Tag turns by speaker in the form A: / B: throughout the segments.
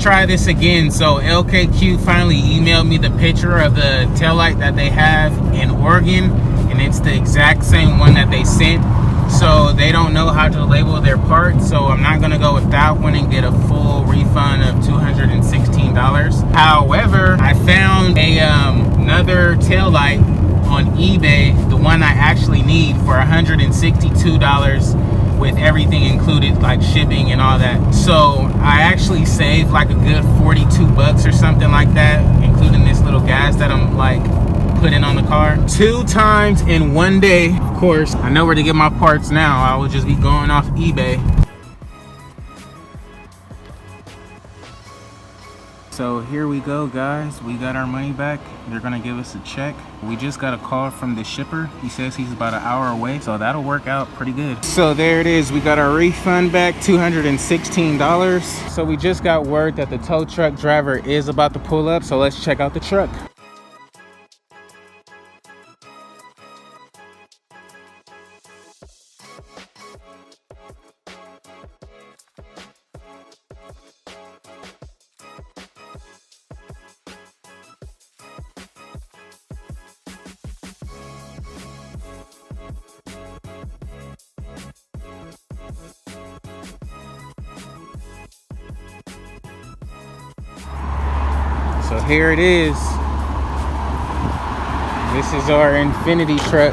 A: try this again. So LKQ finally emailed me the picture of the taillight that they have in Oregon, and it's the exact same one that they sent. So they don't know how to label their parts, so I'm not gonna go with that one and get a full refund of $216. However, I found another taillight on eBay, the one I actually need, for $162 with everything included, like shipping and all that. So I actually saved like a good 42 bucks or something like that, including this little gas that I'm like putting on the car. 2 times in one day. Of course, I know where to get my parts now. I will just be going off eBay. So here we go, guys. We got our money back. They're gonna give us a check. We just got a call from the shipper. He says he's about an hour away, so that'll work out pretty good. So there it is. We got our refund back, $216. So we just got word that the tow truck driver is about to pull up, so let's check out the truck. So here it is. This is our Infiniti truck.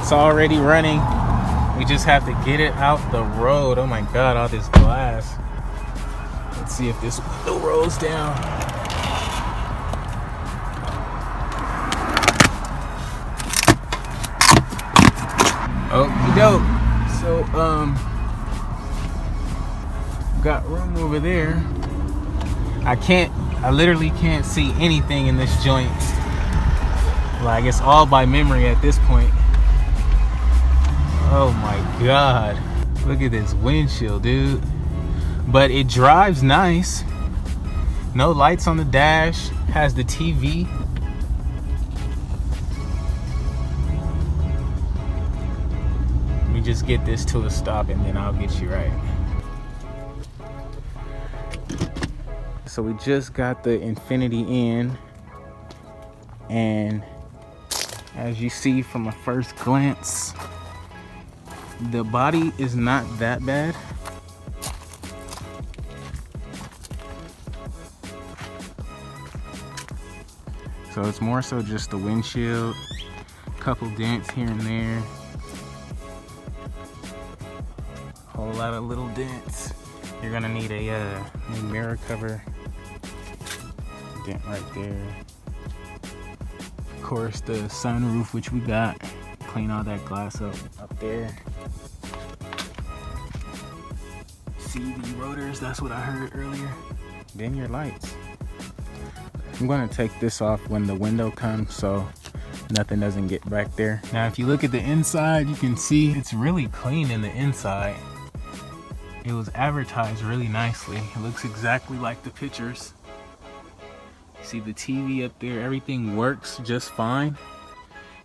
A: It's already running. We just have to get it out the road. Oh my God, all this glass. Let's see if this window rolls down. Okie doke. So, got room over there. I literally can't see anything in this joint. Like, it's all by memory at this point. Oh my God. Look at this windshield, dude. But it drives nice. No lights on the dash. Has the TV. Let me just get this to a stop and then I'll get you right. So we just got the Infiniti in, and as you see from a first glance, the body is not that bad. So it's more so just the windshield, couple dents here and there, whole lot of little dents. You're gonna need a new mirror cover. Dent right there. Of course, the sunroof, which we got. Clean all that glass up there. CV rotors, that's what I heard earlier. Then your lights. I'm gonna take this off when the window comes so nothing doesn't get back there. Now, if you look at the inside, you can see it's really clean in the inside. It was advertised really nicely. It looks exactly like the pictures. See the TV up there, everything works just fine.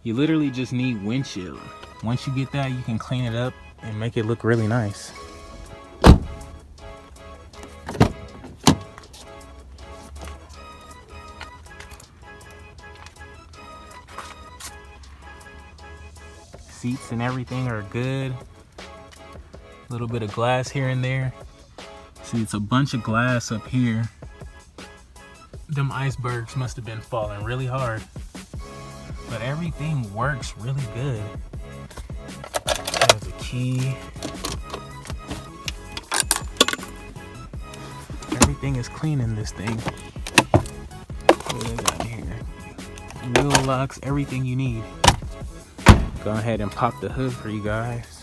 A: You literally just need windshield. Once you get that, you can clean it up and make it look really nice. Seats and everything are good. A little bit of glass here and there. See, it's a bunch of glass up here. Them icebergs must have been falling really hard. But everything works really good. There's a key. Everything is clean in this thing. What do they got here? Wheel locks, everything you need. Go ahead and pop the hood for you guys.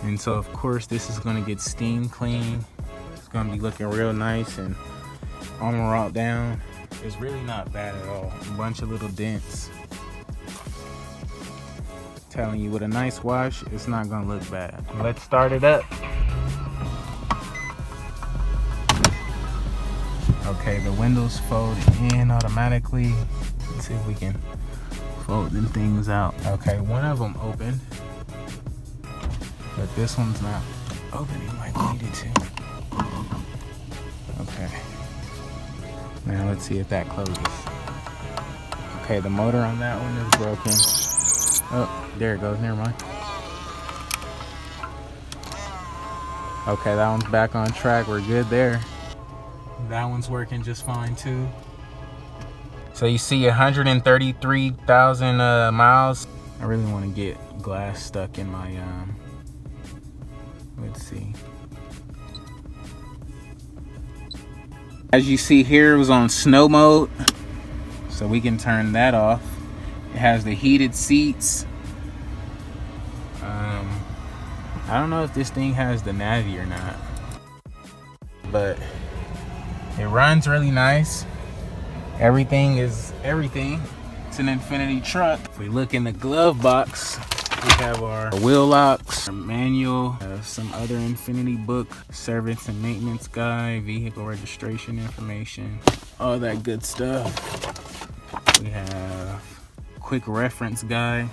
A: And so of course this is gonna get steam clean. It's gonna be looking real nice and armor all down. It's really not bad at all. A bunch of little dents. Telling you, with a nice wash, it's not gonna look bad. Let's start it up. Okay, the windows fold in automatically. Let's see if we can fold them things out. Okay, one of them opened. but this one's not opening like we needed to. Okay. Now let's see if that closes. Okay, the motor on that one is broken. Oh, there it goes. Never mind. Okay, that one's back on track. We're good there. That one's working just fine too. So you see 133,000 miles. I really want to get glass stuck in my, let's see. As you see here, it was on snow mode. So we can turn that off. It has the heated seats. I don't know if this thing has the Navi or not, but it runs really nice. Everything is everything. It's an Infiniti truck. If we look in the glove box, we have our wheel locks, our manual, some other Infiniti book, service and maintenance guide, vehicle registration information, all that good stuff. We have quick reference guide,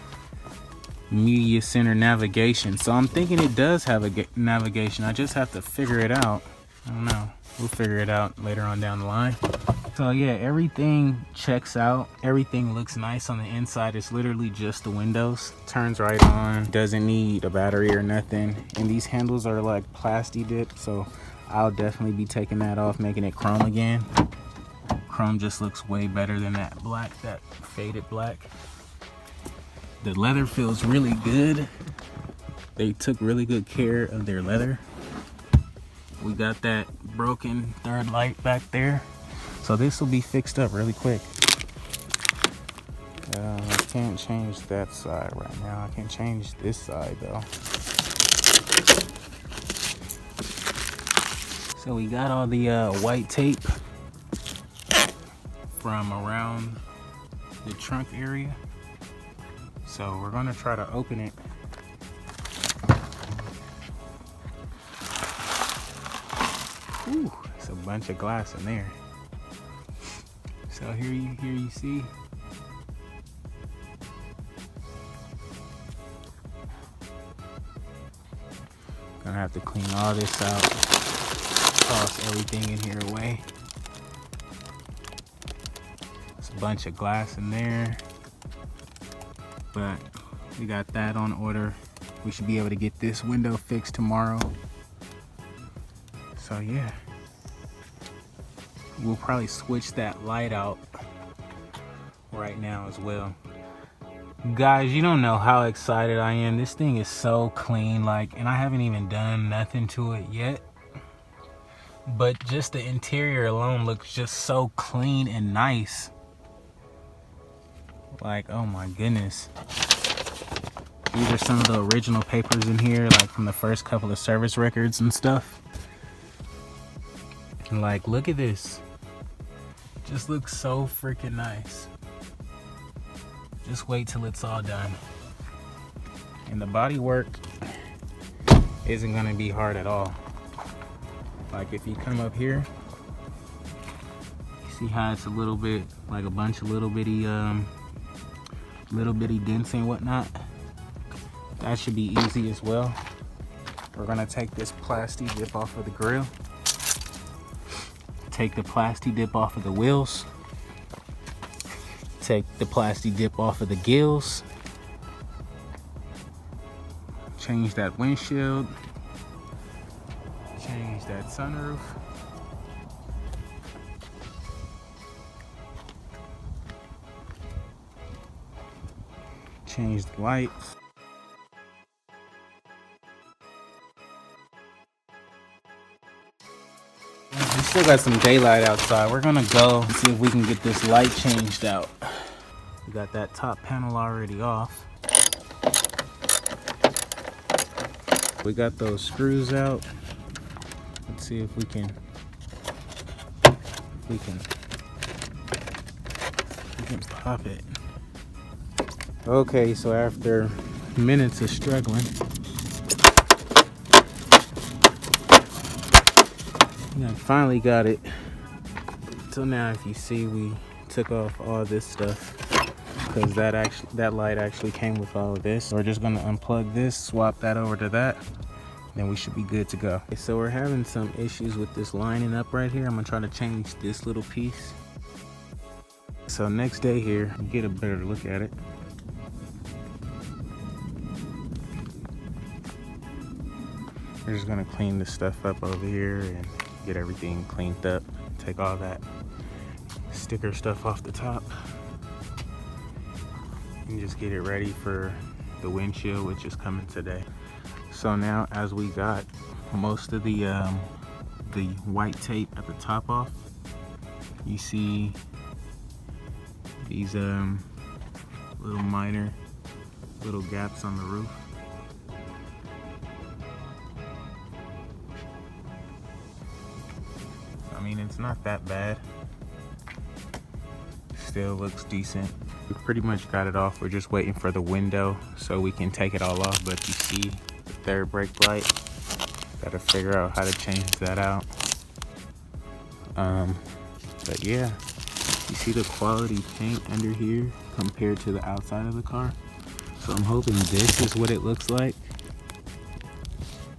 A: media center navigation. So I'm thinking it does have a navigation. I just have to figure it out. I don't know. We'll figure it out later on down the line. So yeah, everything checks out. Everything looks nice on the inside. It's literally just the windows. Turns right on. Doesn't need a battery or nothing. And these handles are like plasti dip, so I'll definitely be taking that off, making it chrome again. Chrome just looks way better than that black, that faded black. The leather feels really good. They took really good care of their leather. We got that broken third light back there. So this will be fixed up really quick. I can't change that side right now. I can change this side though. So we got all the white tape from around the trunk area. So we're gonna try to open it. Ooh, it's a bunch of glass in there. So here you see. Gonna have to clean all this out. Toss everything in here away. There's a bunch of glass in there. But we got that on order. We should be able to get this window fixed tomorrow. So yeah. We'll probably switch that light out right now as well. Guys, you don't know how excited I am. This thing is so clean, like, and I haven't even done nothing to it yet. But just the interior alone looks just so clean and nice. Like, oh my goodness. These are some of the original papers in here, like from the first couple of service records and stuff. And like, look at this. Just looks so freaking nice. Just wait till it's all done. And the body work isn't gonna be hard at all. Like if you come up here, you see how it's a little bit, like a bunch of little bitty dents and whatnot. That should be easy as well. We're gonna take this plasti dip off of the grill. Take the plasti dip off of the wheels. Take the plasti dip off of the gills. Change that windshield. Change that sunroof. Change the lights. We still got some daylight outside. We're gonna go and see if we can get this light changed out. We got that top panel already off. We got those screws out. Let's see if we can pop it. Okay, so after minutes of struggling, I finally got it. So now if you see, we took off all this stuff. because that light actually came with all of this. So we're just gonna unplug this, swap that over to that, then we should be good to go. Okay, so we're having some issues with this lining up right here. I'm gonna try to change this little piece. So next day here, get a better look at it. We're just gonna clean this stuff up over here and get everything cleaned up. Take all that sticker stuff off the top and just get it ready for the windshield, which is coming today. So now, as we got most of the white tape at the top off, you see these little minor little gaps on the roof. I mean, it's not that bad. Still looks decent. We pretty much got it off. We're just waiting for the window so we can take it all off. But you see the third brake light. Gotta figure out how to change that out. But yeah, you see the quality paint under here compared to the outside of the car. So I'm hoping this is what it looks like.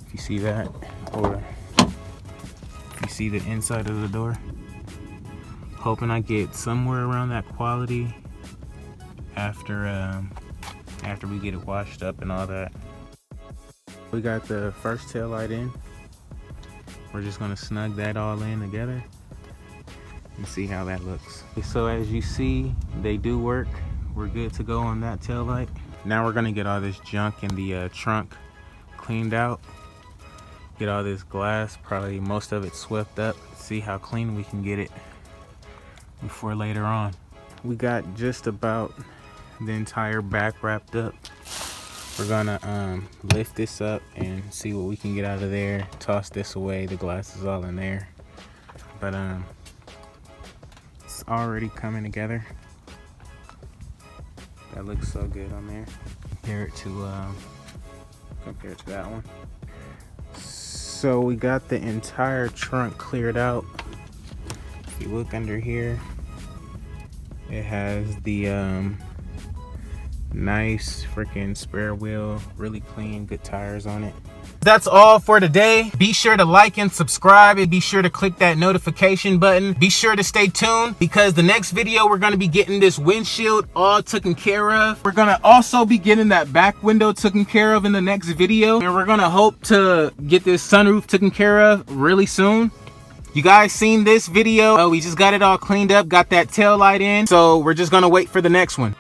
A: If you see that, or if you see the inside of the door. Hoping I get somewhere around that quality after we get it washed up and all that. We got the first tail light in. We're just gonna snug that all in together and see how that looks. So as you see, they do work. We're good to go on that tail light. Now we're gonna get all this junk in the trunk cleaned out. Get all this glass, probably most of it swept up. See how clean we can get it before later on. We got just about the entire back wrapped up. We're gonna lift this up and see what we can get out of there. Toss this away, the glass is all in there. But it's already coming together. That looks so good on there. Compare it to that one. So we got the entire trunk cleared out. If you look under here, it has the nice freaking spare wheel, really clean, good tires on it. That's all for today. Be sure to like and subscribe, and be sure to click that notification button. Be sure to stay tuned, because the next video we're going to be getting this windshield all taken care of. We're going to also be getting that back window taken care of in the next video, and we're going to hope to get this sunroof taken care of really soon. You guys seen this video? We just got it all cleaned up, got that tail light in, so we're just gonna wait for the next one.